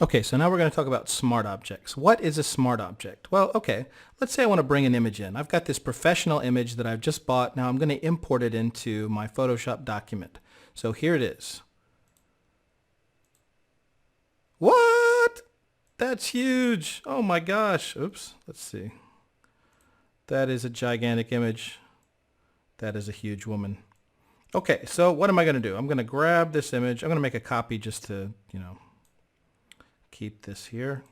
Okay, so now we're going to talk about smart objects. What is a smart object? Well, okay, let's say I want to bring an image in. I've got this professional image that I've just bought. Now I'm going to import it into my Photoshop document. So here it is. What? That's huge. Oh my gosh. Oops. Let's see. That is a gigantic image. That is a huge woman. Okay, so what am I going to do? I'm going to grab this image. I'm going to make a copy just to, keep this here.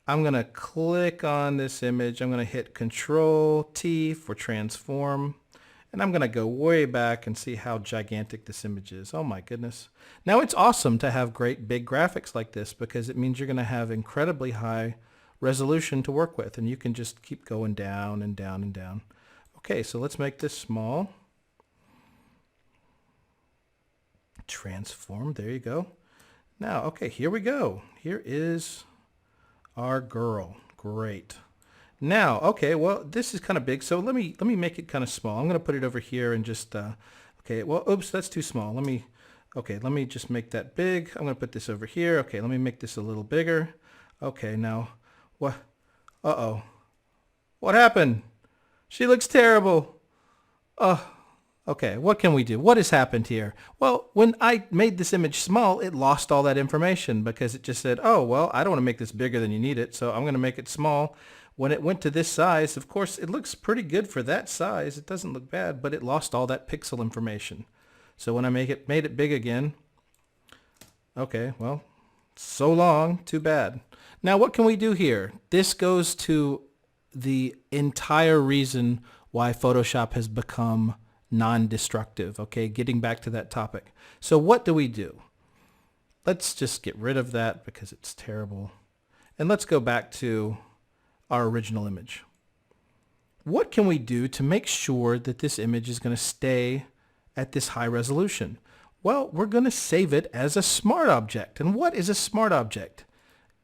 I'm going to click on this image. I'm going to hit Control T for transform. And I'm going to go way back and see how gigantic this image is. Oh my goodness. Now it's awesome to have great big graphics like this because it means you're going to have incredibly high resolution to work with. And you can just keep going down and down and down. Okay, so let's make this small. Transform, there you go. Now, okay, here we go. Here is our girl. Great. Now, okay, well, this is kind of big, so let me make it kind of small. I'm going to put it over here and just, okay, well, oops, that's too small. Let me just make that big. I'm going to put this over here. Okay, let me make this a little bigger. Okay, now, what? Uh-oh. What happened? She looks terrible. Okay, what can we do? What has happened here? Well, when I made this image small, it lost all that information because it just said, oh, well, I don't want to make this bigger than you need it, so I'm going to make it small. When it went to this size, of course, it looks pretty good for that size. It doesn't look bad, but it lost all that pixel information. So when I made it big again, okay, well, so long, too bad. Now, what can we do here? This goes to the entire reason why Photoshop has become non-destructive, okay? Getting back to that topic. So what do we do? Let's just get rid of that because it's terrible. And let's go back to our original image. What can we do to make sure that this image is going to stay at this high resolution? Well, we're going to save it as a smart object. And what is a smart object?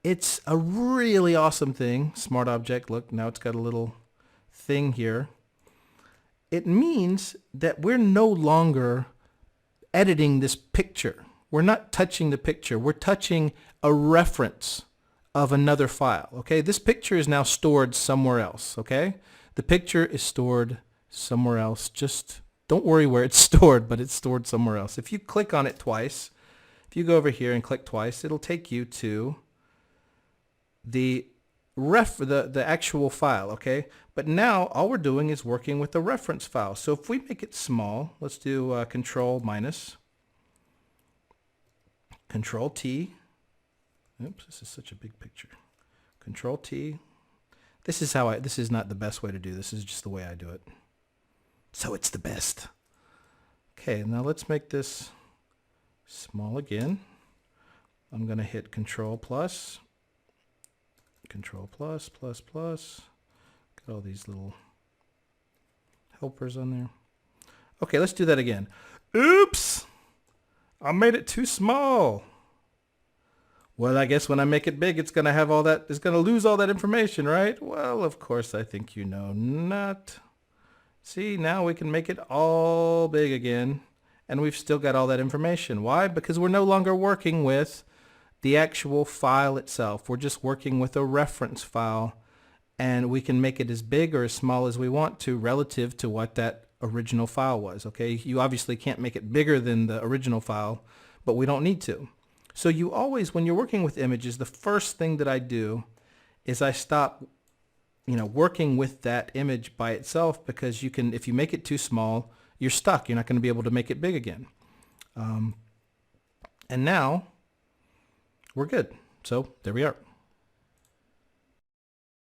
It's a really awesome thing. Smart object, look, now it's got a little thing here. It means that we're no longer editing this picture. We're not touching the picture. We're touching a reference of another file. Okay, this picture is now stored somewhere else. Okay, the picture is stored somewhere else. Just don't worry where it's stored, but it's stored somewhere else. If you click on it twice, if you go over here and click twice, it'll take you to the actual file, okay? But now all we're doing is working with the reference file. So if we make it small, let's do Control minus, Control T. Oops, this is such a big picture. Control T. This is not the best way to do this. This is just the way I do it. So it's the best. Okay, now let's make this small again. I'm going to hit Control plus. Control plus, plus, plus. Got all these little helpers on there. Okay, let's do that again. Oops! I made it too small. Well, I guess when I make it big, it's going to have all that, it's going to lose all that information, right? Well, of course, I think you know not. See, now we can make it all big again, and we've still got all that information. Why? Because we're no longer working with the actual file itself. We're just working with a reference file, and we can make it as big or as small as we want to relative to what that original file was. Okay, you obviously can't make it bigger than the original file, but we don't need to. So you always, when you're working with images, the first thing that I do is I stop working with that image by itself, because if you make it too small, you're stuck. You're not going to be able to make it big again. And now we're good. So there we are.